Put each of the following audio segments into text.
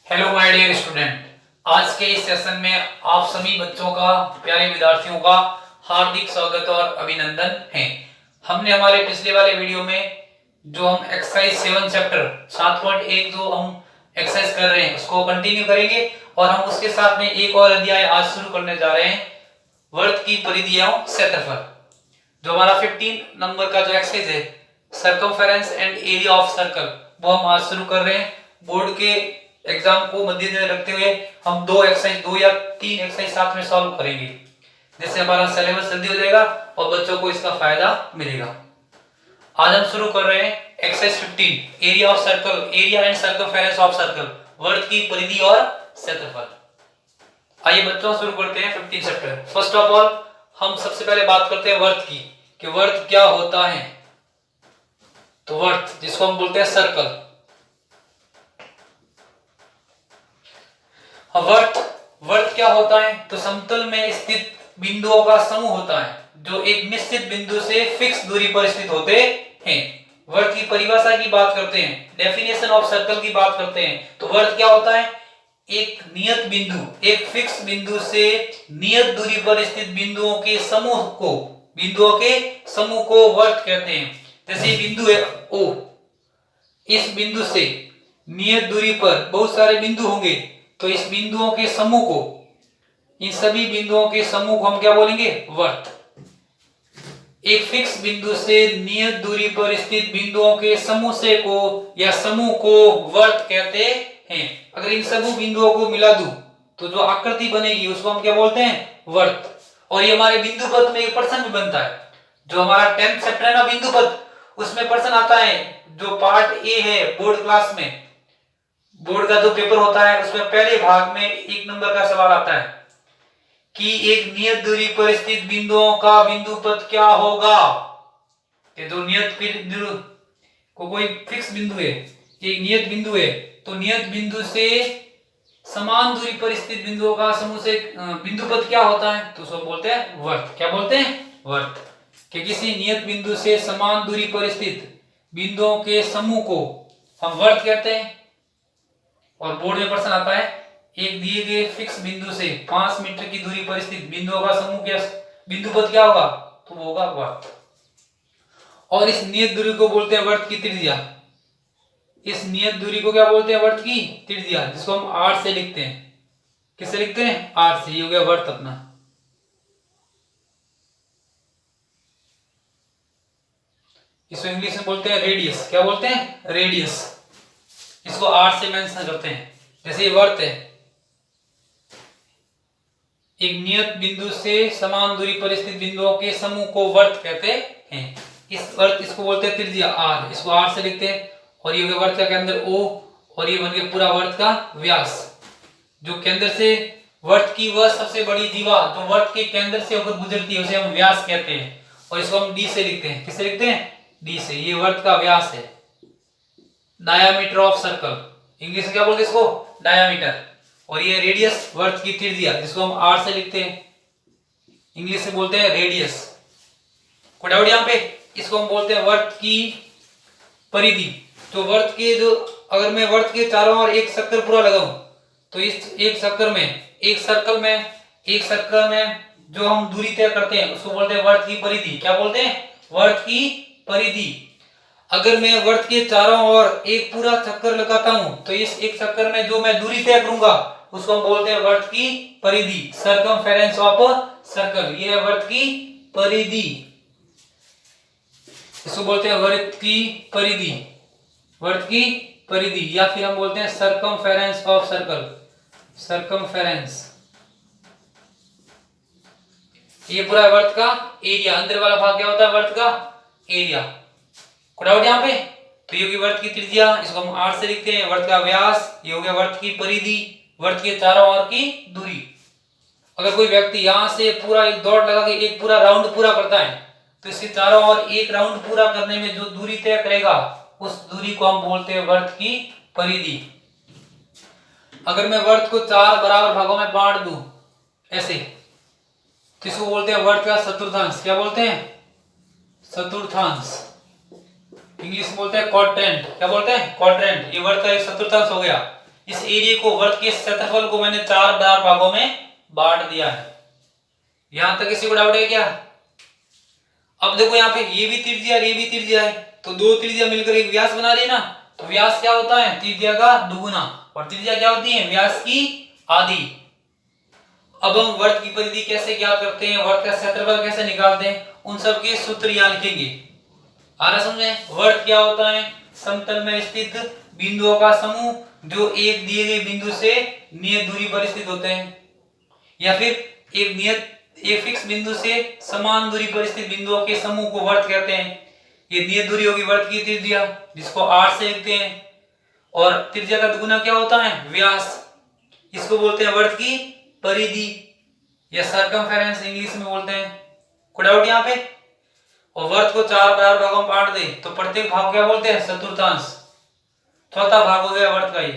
Hello my dear student. आज के इस सेशन में आप सभी बच्चों का, प्यारे विद्यार्थियों का हार्दिक स्वागत और अभिनंदन है। हमने हमारे पिछले वाले वीडियो में जो हम एक्सरसाइज 7 चैप्टर 7.1 जो हम एक्सरसाइज कर रहे हैं उसको कंटिन्यू करेंगे और हम उसके साथ में एक और अध्याय आज शुरू करने जा रहे हैं, वृत्त की परिधि एवं क्षेत्रफल। जो हमारा 15 नंबर का जो एक्सरसाइज है, circumference and area of circle, वो हम आज शुरू कर रहे हैं। बोर्ड के एग्जाम को मद्देनजर रखते हुए हम दो या तीन एक्सरसाइज साथ में सॉल्व करेंगे, जिससे हमारा सिलेबस जल्दी हो जाएगा और बच्चों को इसका फायदा मिलेगा। आज हम शुरू कर रहे हैं exercise 15, area of circle, area and circumference of circle, वृत्त की परिधि और क्षेत्रफल। आइए बच्चों शुरू करते हैं 15 चैप्टर। फर्स्ट ऑफ ऑल हम सबसे पहले बात करते हैं वृत्त की, कि वृत्त क्या होता है। तो वृत्त जिसको हम बोलते हैं सर्कल। वृत्त क्या होता है? तो समतल में स्थित बिंदुओं का समूह होता है जो एक निश्चित बिंदु से फिक्स दूरी पर स्थित होते हैं। वृत्त की परिभाषा की बात करते हैं, डेफिनेशन ऑफ सर्कल की बात करते हैं। तो वृत्त क्या होता है? एक नियत बिंदु, एक फिक्स बिंदु से नियत दूरी पर स्थित बिंदुओं के समूह को वृत्त कहते हैं। जैसे बिंदु है O, इस बिंदु से नियत दूरी पर बहुत सारे बिंदु होंगे, तो इस बिंदुओं के समूह को, इन सभी बिंदुओं के समूह को हम क्या बोलेंगे? वृत्त। एक फिक्स बिंदु से नियत दूरी पर स्थित बिंदुओं के समूह को वृत्त कहते हैं। अगर इन सभी बिंदुओं को मिला दूं तो जो आकृति बनेगी उसको हम क्या बोलते हैं? वृत्त। और ये हमारे बिंदु पद में एक प्रश्न भी बनता है, जो हमारा 10th चैप्टर है ना बिंदु पद, उसमें प्रश्न आता है। जो पार्ट ए है बोर्ड क्लास में, बोर्ड का जो पेपर होता है उसमें पहले भाग में 1 नंबर का सवाल आता है कि एक नियत दूरी पर स्थित बिंदुओं का बिंदु पद क्या होगा। कि जो नियत बिंदु को कोई फिक्स बिंदु है, एक नियत बिंदु है, तो नियत बिंदु से समान दूरी पर स्थित बिंदुओं का समूह से बिंदु पद क्या होता है? तो उसको बोलते हैं वृत्त। क्या बोलते हैं? वृत्त। कि किसी नियत बिंदु से समान दूरी पर स्थित बिंदुओं के समूह को हम वृत्त कहते हैं। और बोर्ड में प्रश्न आता है, एक दिए गए फिक्स बिंदु से 5 मीटर की दूरी पर स्थित बिंदुओं का समूह क्या बिंदु पद क्या होगा? तो वो होगा वृत्त। और इस नियत दूरी को बोलते हैं वृत्त की त्रिज्या। इस नियत दूरी को क्या बोलते हैं? वृत्त की त्रिज्या, जिसको हम r से लिखते हैं। किससे लिखते हैं? r से। ये हो गया वृत्त अपना। इसको इंग्लिश में बोलते हैं रेडियस। क्या बोलते हैं? रेडियस। इसको r से मेंशन करते हैं। जैसे ये वृत्त है, एक नियत बिंदु से समान दूरी पर स्थित बिंदुओं के समूह को वृत्त कहते हैं। इसको बोलते हैं त्रिज्या r, इसको r से लिखते हैं। और ये वृत्त का केंद्र O, और ये बन गया पूरा वृत्त का व्यास। जो केंद्र से वृत्त की वह सबसे बड़ी जीवा जो वृत्त के केंद्र से होकर गुजरती है उसे हम व्यास कहते हैं। और इसको हम d से लिखते हैं। किससे लिखते हैं? d से। ये वृत्त का व्यास है, डायामीटर ऑफ सर्कल। इंग्लिश में क्या बोलते हैं इसको? डायामीटर। और ये रेडियस, वृत्त की त्रिज्या, जिसको हम r से लिखते हैं, इंग्लिश में बोलते हैं रेडियस। कोई डाउट यहाँ पे? इसको हम बोलते हैं वृत्त की परिधि। तो वृत्त के अगर मैं वृत्त के चारों ओर एक चक्कर पूरा लगाऊं, तो इस एक सर्कल में जो हम दूरी तय करते हैं उसको बोलते हैं वृत्त की परिधि। क्या बोलते हैं? वृत्त की परिधि। अगर मैं वृत्त के चारों ओर एक पूरा चक्कर लगाता हूं, तो इस एक चक्कर में जो मैं दूरी तय करूंगा उसको हम बोलते हैं वृत्त की परिधि, सर्कमफेरेंस ऑफ सर्कल। ये है वृत्त की परिधि, इसको बोलते हैं वृत्त की परिधि। वृत्त की परिधि, या फिर हम बोलते हैं सर्कमफेरेंस ऑफ सर्कल, सर्कमफेरेंस। ये पूरा वृत्त का एरिया, अंदर वाला भाग क्या होता है? वृत्त का एरिया। डाउट यहाँ पे? तो ये होगी वृत्त की त्रिज्या, इसको हम r से लिखते हैं। वृत्त का व्यास, ये हो गया वृत्त की परिधि, वृत्त के चारों ओर की दूरी। अगर कोई व्यक्ति यहाँ से पूरा एक दौड़ लगा के एक पूरा राउंड पूरा करता है, तो इसके चारों ओर एक राउंड पूरा करने में जो दूरी तय करेगा उस दूरी को हम बोलते हैं वृत्त की परिधि। अगर मैं वृत्त को 4 बराबर भागों में बांट दूं ऐसे, तो इसको बोलते हैं वृत्त का चतुर्थांश। क्या बोलते हैं? चतुर्थांश। इंग्लिश में बोलते हैं क्वाड्रेंट। क्या बोलते हैं? क्वाड्रेंट। ये वर्ड का एक चतुर्थांश हो गया। इस एरिया को, वर्त के क्षेत्रफल को मैंने 4 भागों में बांट दिया है। यहां तक किसी को डाउट है क्या? अब देखो यहाँ पे ये भी त्रिज्या और ये भी त्रिज्या है, तो दो त्रिज्या मिलकर एक व्यास बना रही है ना, तो व्यास क्या होता है? त्रिज्या का दुगुना, और त्रिज्या क्या होती है? व्यास की आधी। अब हम वर्त की परिधि कैसे ज्ञात करते हैं, वर्त का क्षेत्रफल कैसे निकालते हैं, उन सब के सूत्र यहाँ लिखेंगे। आ रहा समझ में? वर्त क्या होता है? समतल में स्थित बिंदुओं का समूह जो एक दिए गए बिंदु से नियत दूरी पर स्थित होते हैं, या फिर एक फिक्स बिंदु से समान दूरी पर स्थित बिंदुओं के समूह को वर्त कहते हैं। ये नियत दूरी होगी वर्त की त्रिज्या, जिसको 8 से लिखते हैं, और त्रिज्या का दुगुना क्या होता है? व्यास। इसको बोलते हैं वर्त की परिधि या सरकमफेरेंस इंग्लिश में बोलते हैं। कोई डाउट यहाँ पे? और वर्त को 4 बराबर भागों में बांट दे तो प्रत्येक भाग क्या बोलते हैं? चतुर्थांश, चौथा भाग हो गया वर्त का ये।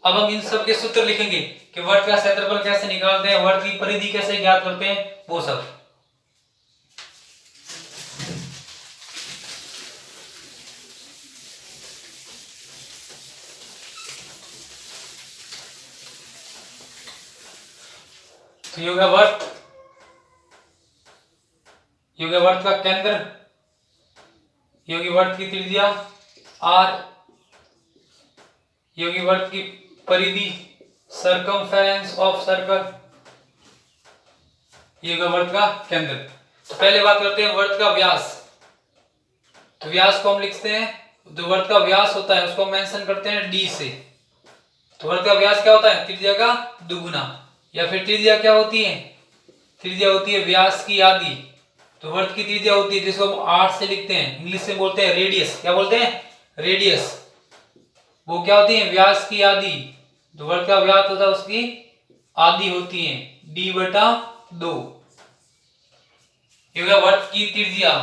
अब हम इन सब के सूत्र लिखेंगे कि वर्त का क्षेत्रफल कैसे निकालते हैं, वर्त की परिधि कैसे ज्ञात करते हैं, वो सब। तो ये हो गया वर्त, ये हो गया वर्त का केंद्र, ये होगी वर्त की त्रिज्या r, ये होगी वर्त की परिधि सर्कमफेरेंस ऑफ सर्कल, ये होगा वर्त का केंद्र। तो पहले बात करते हैं वर्त का व्यास। तो व्यास को हम लिखते हैं, जो वर्त का व्यास होता है उसको मेंशन करते हैं d से। तो वर्त का व्यास क्या होता है? त्रिज्या का दुगुना, या फिर त्रिज्या क्या होती है? त्रिज्या होती है व्यास की आधी। तो वर्त की त्रिज्या होती है जिसको हम 8 से लिखते हैं, इंग्लिश में बोलते हैं रेडियस। क्या बोलते हैं? रेडियस। वो क्या होती है? व्यास की आधी। जो वर्त का व्यास होता है उसकी आधी होती है, d/2। ये हो गया वर्त की त्रिज्या,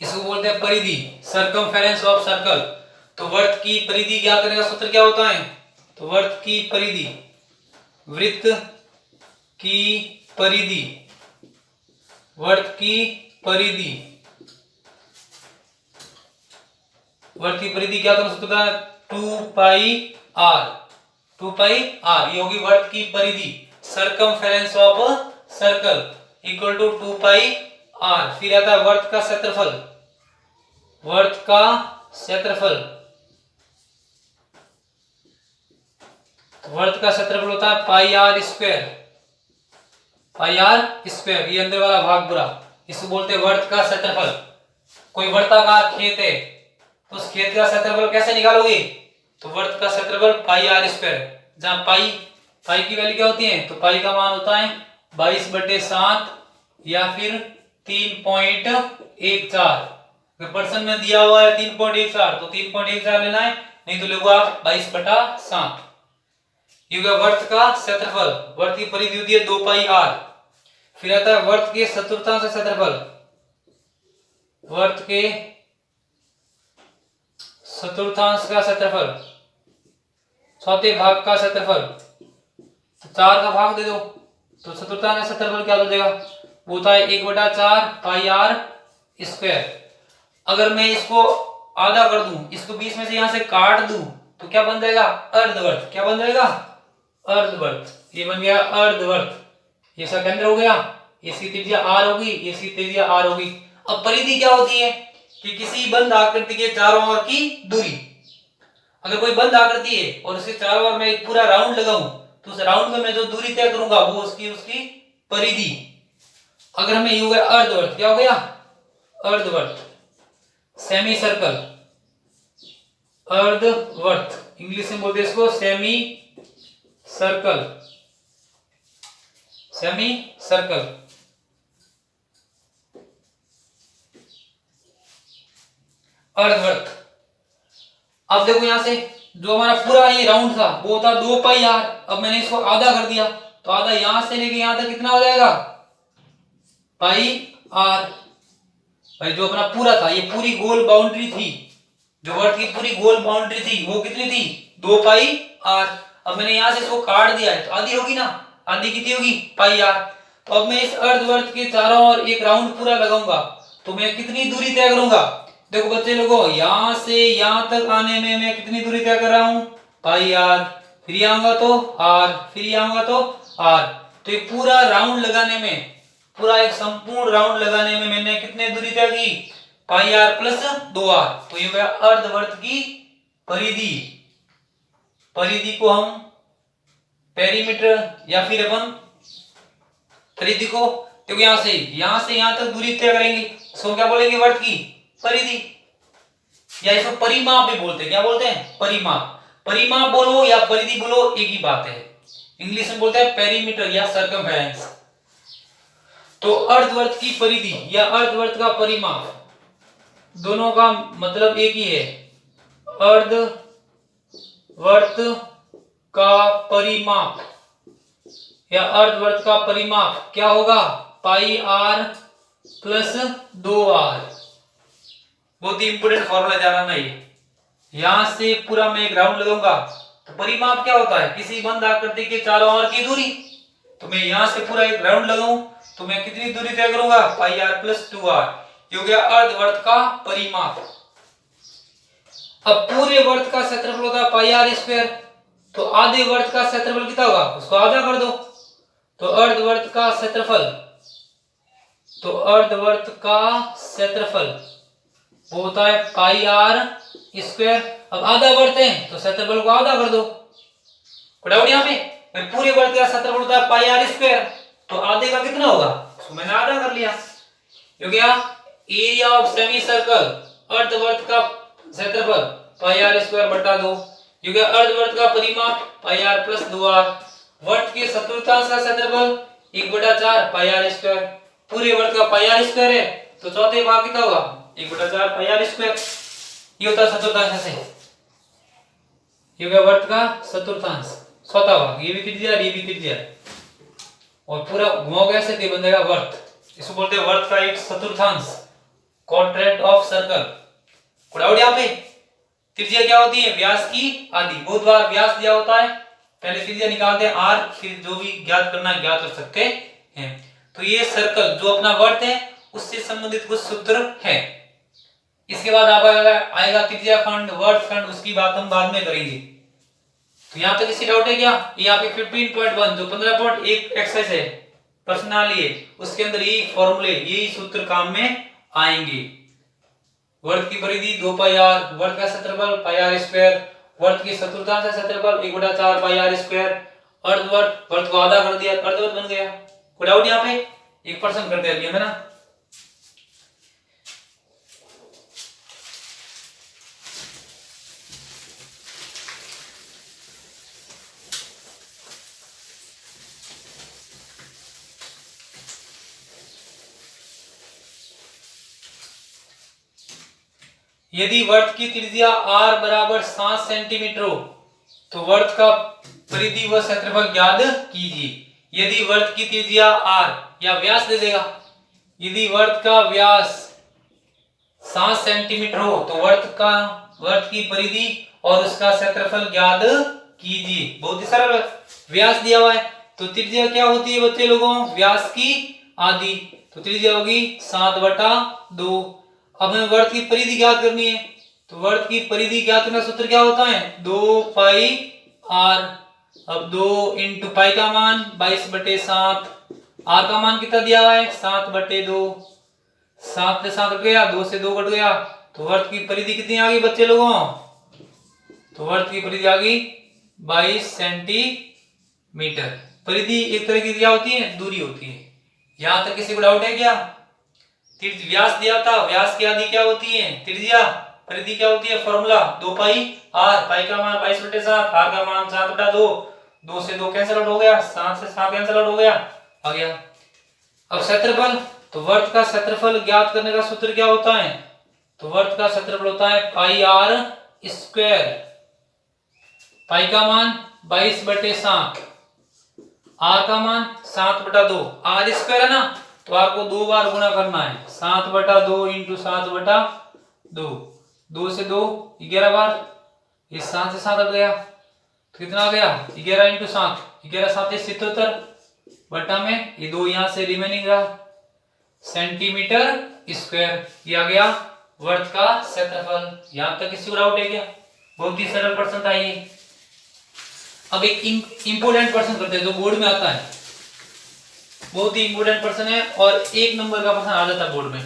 इसको बोलते हैं परिधि, सर्कमफेरेंस ऑफ सर्कल। तो वर्त की परिधि क्या करने का सूत्र क्या होता है? तो वर्त की परिधि, वृत्त की परिधि, वर्त की परिधि, वर्त की परिधि क्या करना सूत्र है? 2πr, 2πr। ये होगी वर्त की परिधि, circumference of circle equal to 2πr। फिर आता है वर्त का क्षेत्रफल, वर्त का क्षेत्रफल, वर्त का क्षेत्रफल होता है πr स्क्वायर, πr स्क्वायर। ये अंदर वाला भाग पूरा, इसको बोलते हैं वर्त का क्षेत्रफल। कोई वर्ताकार खेत है तो उस खेत का क्षेत्रफल कैसे निकालोगे? तो वर्त का क्षेत्रफल πr स्क्वायर, जहां पाई की वैल्यू क्या होती है? तो पाई का मान होता है 22/7 या फिर 3.14। अगर परसेंट में दिया हुआ है 3.14 तो 3.14 लेना है, नहीं तो लोगे आप 22/7। ये होगा वर्त का क्षेत्रफल। वर्त की परिधि होती है 2πr। फिर आता है वर्त के चतुर्थांश का क्षेत्रफल, वर्त के चतुर्थांश का क्षेत्रफल, चौथे भाग का क्षेत्रफल। तो 4 का भाग दे दो तो चतुर्थांश का क्षेत्रफल क्या हो जाएगा? वो होता है 1/4 πr स्क्वायर। अगर मैं इसको आधा कर दूं, इसको बीच में से यहां से काट दूं, तो क्या बन जाएगा? अर्धवर्त। क्या बन जाएगा? अर्धवर्त। ये बन गया अर्धवर्त। ये इसका केंद्र हो गया, इसकी त्रिज्या r होगी, इसकी त्रिज्या r होगी। अब परिधि क्या होती है? कि किसी बंद आकृति के चारों ओर की दूरी। अगर कोई बंद आकृति है और उसके चारों ओर मैं एक पूरा राउंड लगाऊं, तो उस राउंड में मैं जो दूरी तय करूंगा वो उसकी परिधि। अगर हमें ये हो गया अर्धवर्त, क्या हो गया? अर्धवर्त, सेमी सर्कल, अर्धवर्त, इंग्लिश में बोलते हैं इसको सेमी सर्कल, सेमी सर्कल। अर्धवर्त। अब देखो यहां से जो हमारा पूरा ये राउंड था वो था 2πr। अब मैंने इसको आधा कर दिया, तो आधा यहां से लेके यहां तक कितना हो जाएगा? πr। भाई जो अपना पूरा था, ये पूरी गोल बाउंड्री थी, जो वर्त की पूरी गोल बाउंड्री थी वो कितनी थी? 2πr। अब मैंने यहां से इसको काट दिया है तो आधी होगी ना, आधी कितनी होगी? πr। तो अब मैं इस अर्धवर्त के चारों ओर एक राउंड पूरा लगाऊंगा, तो मैं कितनी दूरी तय करूंगा? देखो बच्चे लोगों, यहां से यहां तक आने में मैं कितनी दूरी तय कर रहा हूं? पाई आर, फिर ये आऊंगा तो आर, फिर ये आऊंगा तो आर। तो ये पूरा राउंड लगाने में, पूरा एक संपूर्ण राउंड लगाने में मैंने कितने दूरी तय की, पाई आर प्लस 2r। तो ये हो गया अर्धवर्त की परिधि। परिधि को हम पेरीमीटर या फिर अपन परिधि को, क्योंकि यहां से यहां तक दूरी तय करेंगे, इसको क्या बोलेंगे, वर्त की परिधि, या इसको परिमाप भी बोलते हैं। क्या बोलते हैं, परिमाप। परिमाप बोलो या परिधि बोलो एक ही बात है। इंग्लिश में बोलते हैं पेरीमीटर या सर्कमफेरेंस। तो अर्धवर्त की परिधि या अर्धवर्त का परिमाप, दोनों का मतलब एक ही है। अर्धवर्त का परिमाप या अर्धवर्त का परिमाप क्या होगा, पाई आर प्लस 2r। बहुत ही इंपोर्टेंट फॉर्मूला जाना नहीं। यहां से पूरा मैं एक राउंड लगाऊंगा तो परिमाप क्या होता है, किसी बंद आकृति के चारों ओर की दूरी। तो मैं यहां से पूरा एक राउंड लगाऊं तो मैं कितनी दूरी तय करूंगा, पाई आर प्लस 2r। ये हो गया अर्धवर्त का परिमाप। अब पूरे वर्त का क्षेत्रफल होता है पाई आर स्क्वायर, तो आधे वर्त का क्षेत्रफल कितना होगा, उसको आधा कर दो। तो अर्धवर्त का क्षेत्रफल, तो अर्धवर्त का क्षेत्रफल वो होता है पाई आर स्क्वायर। अब आधा वर्त है तो क्षेत्रफल को आधा कर दो। डाउट यहाँ पे, पूरे वर्त का क्षेत्रफल होता है पाई आर स्क्वायर, तो आधे का कितना होगा, तो मैंने आधा कर लिया। हो गया एरिया ऑफ सेमी सर्कल, अर्धवर्त का क्षेत्रफल पाई आर स्क्वायर बटा 2। हो गया अर्धवर्त का परिमाप पाई आर प्लस 2r। वर्त के चतुर्थांश का क्षेत्रफल 1/4 पाई आर स्क्वायर। पूरे वर्त का पाई आर स्क्वायर है तो चौथे भाग कितना होगा, 1/4 पाई आर स्क्वायर। ये होता है चतुर्थांश से। ये हो गया वर्त का चतुर्थांश, चौथा भाग। ये भी त्रिज्या, ये भी त्रिज्या, और पूरा घुमाओगे ऐसे तो बनेगा वर्त। इसको बोलते हैं वर्त का एक चतुर्थांश, क्वाड्रेंट ऑफ सर्कल। डाउट यहाँ पे, त्रिज्या क्या होती है, व्यास की आधी। बहुत बार व्यास दिया होता है, पहले त्रिज्या निकालते हैं आर, फिर जो भी ज्ञात करना है ज्ञात कर सकते हैं। तो ये सर्कल जो अपना वर्त है उससे संबंधित कुछ सूत्र है। इसके बाद आप आएगा त्रिज्या खंड, वर्त खंड, उसकी बात हम बाद में करेंगे। तो यहाँ तक किसी डाउट है क्या, यहाँ पे 15.1 जो 15.1 एक्सरसाइज है पर्सनली, उसके अंदर यही फॉर्मूले, यही सूत्र काम में आएंगे। वर्त की परिधि 2 पाई आर, वर्त का क्षेत्रफल पाई आर स्क्वायर, वर्त की चतुर्थांश का क्षेत्रफल 1/4 पाई आर स्क्वायर, अर्धवर्त, वर्त को आधा कर दिया, अर्धवर्त बन गया। कोई डाउट यहाँ पे, 1% कर दिया है ना। यदि वर्त की त्रिज्या r बराबर 7 सेंटीमीटर हो तो वर्त का परिधि व क्षेत्रफल ज्ञात कीजिए। यदि वर्त की त्रिज्या r, या व्यास दे देगा, यदि वर्त का व्यास 7 सेंटीमीटर हो तो वर्त की परिधि और उसका क्षेत्रफल ज्ञात कीजिए। बहुत ही सरल, व्यास दिया हुआ है तो त्रिज्या क्या होती है बच्चे लोगों, व्यास की आधी, तो त्रिज्या होगी 7/2। अब हमें वर्त की परिधि ज्ञात करनी है, तो वर्त की परिधि ज्ञात करने का सूत्र क्या होता है, 2 पाई आर। अब 2 इंटू पाई का मान 22/7, आर का मान कितना दिया हुआ है 7/2, 7 से 7 कट गया, 2 से 2 कट गया, तो वर्त की परिधि कितनी आ गई बच्चे लोगों, तो वर्त की परिधि आ गई 22 सेंटीमीटर। परिधि एक तरह की क्या होती है, दूरी होती है। यहां तक किसी को डाउट है क्या, व्यास दिया था, व्यास की आधी क्या होती है त्रिज्या, परिधि क्या होती है, फॉर्मूला 2 पाई आर, पाई का मान 22/7, आर का मान 7/2, 2 से 2 कैंसिल आउट हो गया, 7 से 7 कैंसिल आउट हो गया, आ गया। अब क्षेत्रफल, तो वर्त का क्षेत्रफल ज्ञात करने का सूत्र क्या होता है, तो वर्त का क्षेत्रफल होता है पाई आर स्क्वायर, पाई का मान 22/7, आर का मान 7/2, आर स्क्वायर है ना तो आपको 2 बार गुणा करना है, 7/2 इंटू 7/2, 2 से 2 11 बार, ये 7 से 7 हट गया तो कितना आ गया 11 इंटू 7, 11 7 77 बटा में ये 2 यहां से रिमेनिंग रहा सेंटीमीटर स्क्वायर। ये आ गया वर्त का क्षेत्रफल। यहां तक किसी को डाउट है क्या, बहुत ही सरल प्रश्न था ये। अब एक इंपोर्टेंट प्रश्न करते हैं जो बोर्ड में आता है, बहुत ही इंपोर्टेंट प्रश्न है और 1 नंबर का प्रश्न आ जाता है बोर्ड में।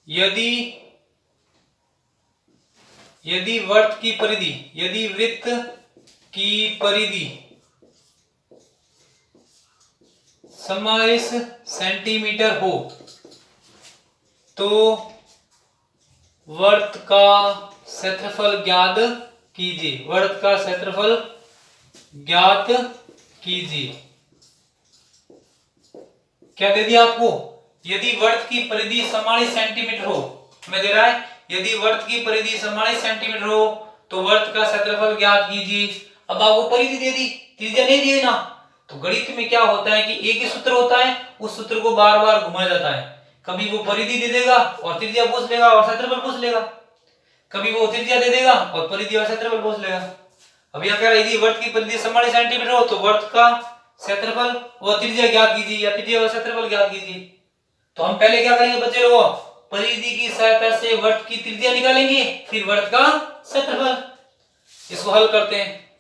यदि वृत्त की परिधि 44 सेंटीमीटर हो तो वृत्त का क्षेत्रफल ज्ञात कीजिए। वृत्त का क्षेत्रफल ज्ञात कीजिए। क्या दे दिया आपको? यदि वृत्त की परिधि 44 सेंटीमीटर हो, हमें दे रहा है यदि वृत्त की परिधि 44 सेंटीमीटर हो तो वृत्त का क्षेत्रफल ज्ञात कीजिए। अब आपको परिधि दे दी, त्रिज्या नहीं दी ना, तो गणित में क्या होता है कि एक ही सूत्र होता है, उस सूत्र को बार बार घुमाया जाता है। कभी वो परिधि दे देगा और त्रिज्या पूछ लेगा और क्षेत्रफल पूछ लेगा, कभी वो त्रिज्या दे देगा और परिधि और क्षेत्रफल पूछ लेगा। अब यहाँ कह रहा है यदि वृत्त की परिधि 44 सेंटीमीटर हो तो वृत्त का क्षेत्रफल व त्रिज्या ज्ञात कीजिए या त्रिज्या व क्षेत्रफल ज्ञात कीजिए। तो हम पहले क्या करेंगे बच्चे लोगों, परिधि की सहायता से वृत्त की त्रिज्या निकालेंगे, फिर वृत्त का क्षेत्रफल। इसको हल करते हैं।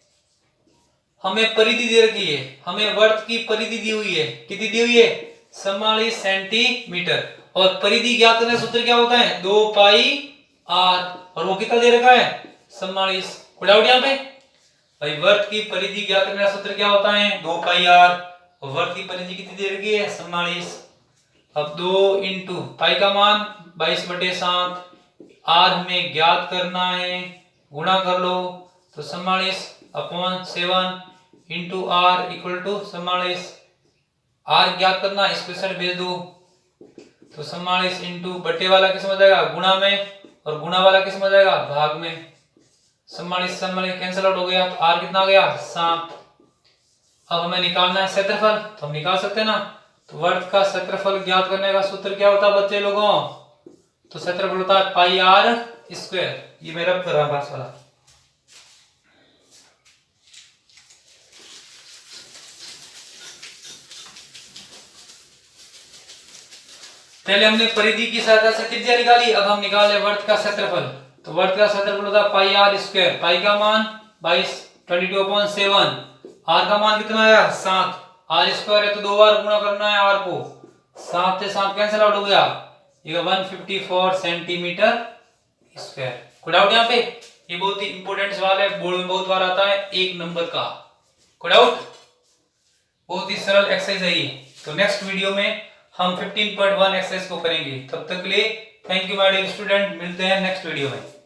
हमें परिधि दे रखी है, हमें वृत्त की परिधि दी हुई है, कितनी दी हुई है? 44 सेंटीमीटर। और परिधि ज्ञात करने का सूत्र क्या होता है? 2 पाई r, और वो कितना दे रखा है? 44। कोई डाउट यहाँ पे? भाई वृत्त की परिधि ज्ञात करने का सूत्र क्या होता है? 2 पाई r, और वृत्त की परिधि कितनी दे रखी है? 44। अब 2 इंटू पाई का मान 22/7, r हमें ज्ञात करना है, गुणा कर लो तो 44/7 into r equal to 44। r ज्ञात करना, इसको साइड भेज दो तो 44 इंटू बटे वाला किस में जाएगा? गुणा में, और गुणा वाला किस में जाएगा? भाग में। 44 कैंसिल आउट हो गया तो r कितना आ गया? 7। अब हमें निकालना है क्षेत्रफल, तो हम निकाल सकते हैं ना। तो वृत्त का क्षेत्रफल ज्ञात करने का सूत्र क्या होता है बच्चे लोगों? तो क्षेत्रफल होता है पाई r स्क्वायर। ये मैं रब कर रहा हूं पास वाला। पहले हमने परिधि की सहायता से त्रिज्या निकाली, अब हम निकाले वृत्त का क्षेत्रफल। तो वृत्त का क्षेत्रफल होता है पाई r स्क्वायर। पाई का मान 22/7, r का मान कितना आया? 7। r स्क्वायर है तो 2 बार गुणा करना है r को, 7 से 7 कैंसिल आउट हो गया, ये 154 सेंटीमीटर स्क्वायर। कोई डाउट यहाँ पे? ये बहुत ही इंपॉर्टेंट सवाल है, बोर्ड में बहुत बार आता है, 1 नंबर का। कोई डाउट? बहुत ही सरल एक्सरसाइज है ये। तो नेक्स्ट वीडियो में हम 15.1 एक्सरसाइज को करेंगे। तब तक के लिए thank you my dear student, मिलते हैं नेक्स्ट वीडियो में।